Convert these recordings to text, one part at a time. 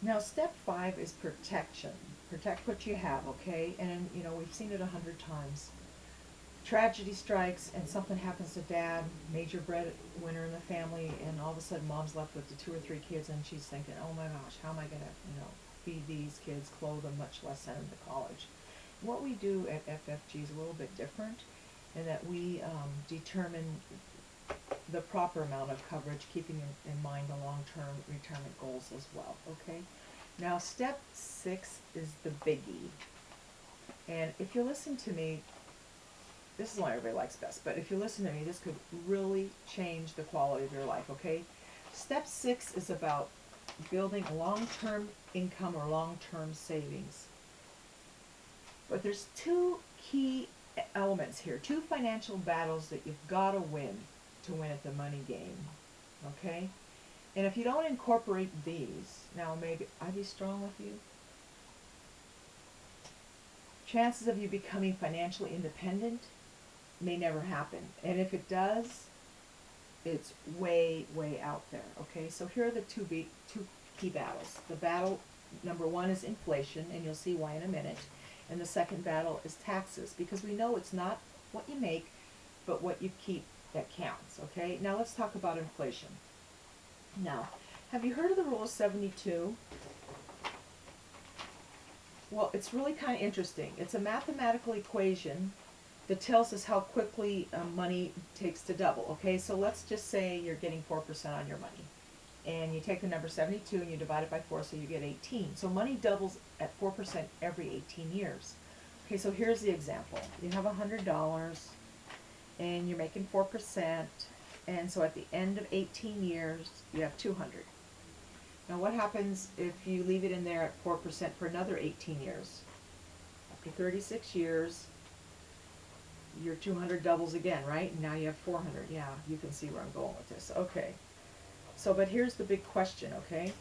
Now, step 5 is protection. Protect what you have, okay? And, you know, we've seen it 100 times. Tragedy strikes and something happens to dad, major breadwinner in the family, and all of a sudden mom's left with the 2 or 3 kids, and she's thinking, oh my gosh, how am I going to, you know, feed these kids, clothe them, much less send them to college. What we do at FFG is a little bit different in that we determine the proper amount of coverage, keeping in mind the long-term retirement goals as well, okay? Now, step 6 is the biggie. And if you listen to me, this is what everybody likes best, but if you listen to me, this could really change the quality of your life, okay? Step 6 is about building long-term income or long-term savings. But there's 2 key elements here, 2 financial battles that you've got to win at the money game, okay? And if you don't incorporate these, now maybe I be strong with you, chances of you becoming financially independent may never happen. And if it does, it's way, way out there, okay? So here are the two key battles. The battle number 1 is inflation, and you'll see why in a minute. And the second battle is taxes, because we know it's not what you make, but what you keep that counts, okay? Now let's talk about inflation. Now, have you heard of the rule of 72? Well, it's really kind of interesting. It's a mathematical equation that tells us how quickly money takes to double, okay? So let's just say you're getting 4% on your money. And you take the number 72 and you divide it by 4, so you get 18. So money doubles at 4% every 18 years. Okay, so here's the example. You have $100 and you're making 4%, and so at the end of 18 years, you have 200. Now what happens if you leave it in there at 4% for another 18 years? After 36 years, your 200 doubles again, right? And now you have 400. Yeah, you can see where I'm going with this. Okay. So, but here's the big question, okay?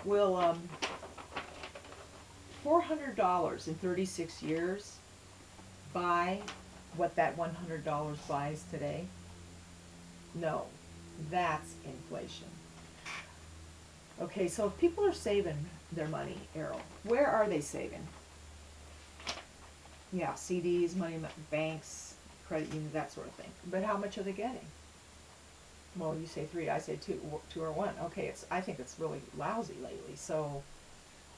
Will $400 in 36 years buy what that $100 buys today? No, that's inflation. Okay, so if people are saving their money, Errol, where are they saving? Yeah, CDs, money banks, credit unions, that sort of thing. But how much are they getting? Well, you say 3, I say 2 or 1. Okay, I think it's really lousy lately. So,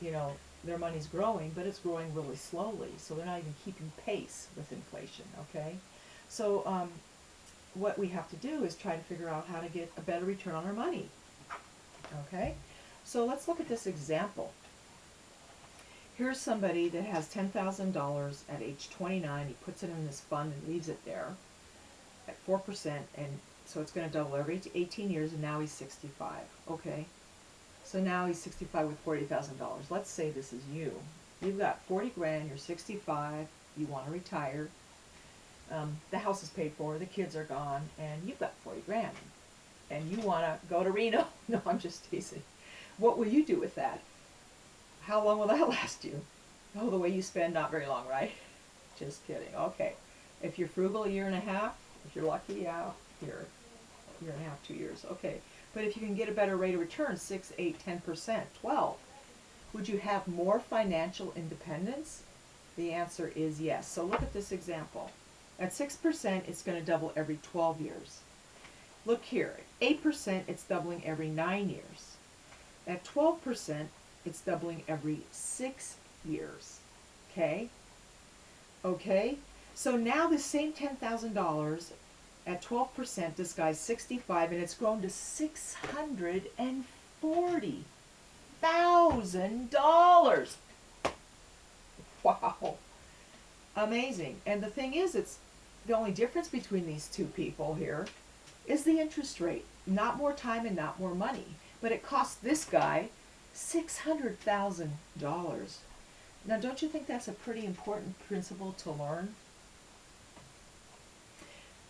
you know, their money's growing, but it's growing really slowly. So they're not even keeping pace with inflation, okay? So what we have to do is try to figure out how to get a better return on our money, okay? So let's look at this example. Here's somebody that has $10,000 at age 29. He puts it in this fund and leaves it there at 4%, and so it's going to double every 18 years, and now he's 65. Okay, so now he's 65 with $40,000. Let's say this is you. You've got 40 grand, you're 65, you want to retire. The house is paid for, the kids are gone, and you've got 40 grand. And you want to go to Reno. No, I'm just teasing. What will you do with that? How long will that last you? Oh, the way you spend, not very long, right? Just kidding. Okay. If you're frugal, a year and a half. If you're lucky, yeah, year and a half, 2 years. Okay. But if you can get a better rate of return, 6, 8, 10%, 12, would you have more financial independence? The answer is yes. So look at this example. At 6%, it's going to double every 12 years. Look here. At 8%, it's doubling every 9 years. At 12%, it's doubling every 6 years. Okay? Okay? So now the same $10,000 at 12%, this guy's 65, and it's grown to $640,000. Wow. Amazing. And the thing is, it's the only difference between these two people here is the interest rate. Not more time and not more money. But it cost this guy $600,000. Now, don't you think that's a pretty important principle to learn?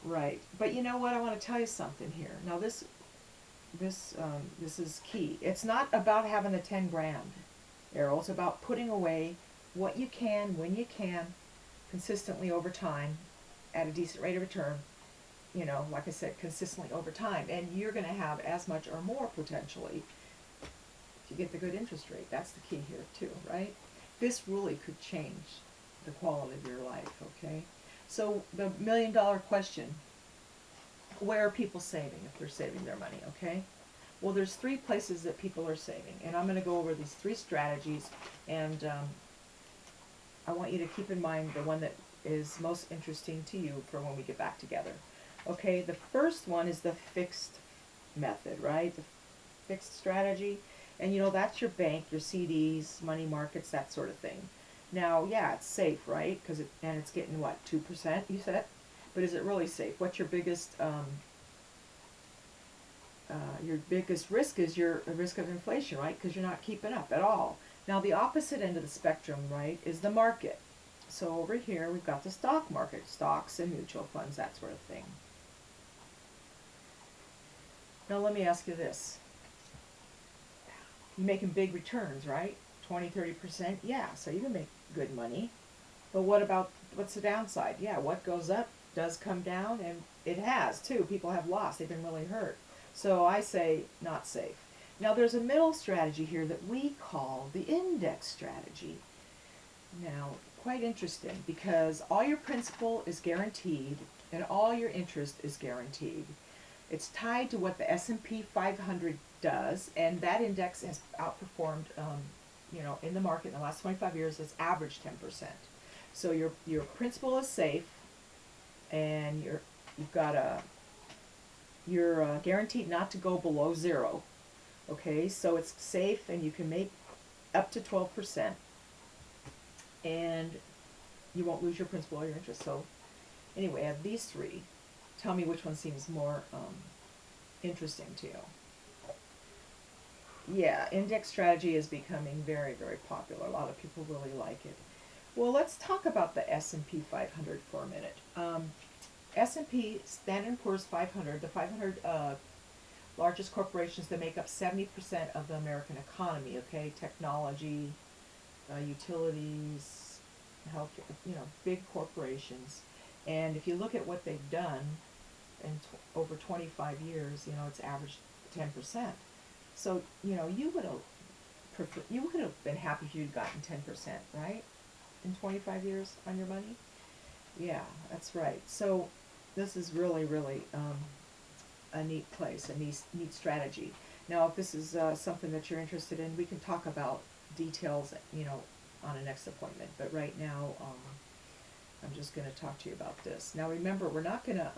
Right. But you know what? I want to tell you something here. Now, this is key. It's not about having the 10 grand, Errol. It's about putting away what you can, when you can, consistently over time, at a decent rate of return. You know, like I said, consistently over time. And you're going to have as much or more potentially if to get the good interest rate. That's the key here too, right? This really could change the quality of your life, okay? So the $1,000,000 question, where are people saving if they're saving their money, okay? Well, there's three places that people are saving, and I'm going to go over these three strategies, and I want you to keep in mind the one that is most interesting to you for when we get back together. Okay, the first one is the fixed method, right? The fixed strategy. And you know, that's your bank, your CDs, money markets, that sort of thing. Now, yeah, it's safe, right? And it's getting what, 2%, you said? But is it really safe? What's your biggest risk is your risk of inflation, right? Because you're not keeping up at all. Now, the opposite end of the spectrum, right, is the market. So over here, we've got the stock market, stocks and mutual funds, that sort of thing. Now, let me ask you this. You're making big returns, right? 20, 30%? Yeah, so you can make good money. But what's the downside? Yeah, what goes up does come down, and it has, too. People have lost. They've been really hurt. So I say not safe. Now, there's a middle strategy here that we call the index strategy. Now, quite interesting, because all your principal is guaranteed, and all your interest is guaranteed. It's tied to what the S&P 500 does, and that index has outperformed, in the market in the last 25 years. It's averaged 10%. So your principal is safe, and you're guaranteed not to go below zero. Okay, so it's safe, and you can make up to 12%, and you won't lose your principal or your interest. So anyway, I have these three. Tell me which one seems more interesting to you. Yeah, index strategy is becoming very, very popular. A lot of people really like it. Well, let's talk about the S&P 500 for a minute. S&P, Standard & Poor's 500, the 500 largest corporations that make up 70% of the American economy, okay? Technology, utilities, healthcare, big corporations. And if you look at what they've done in over 25 years, it's averaged 10%. So, you would have been happy if you'd gotten 10%, right? In 25 years on your money? Yeah, that's right. So this is really, really a neat place, a neat strategy. Now, if this is something that you're interested in, we can talk about details, on a next appointment. But right now, I'm just going to talk to you about this. Now, remember, we're not going to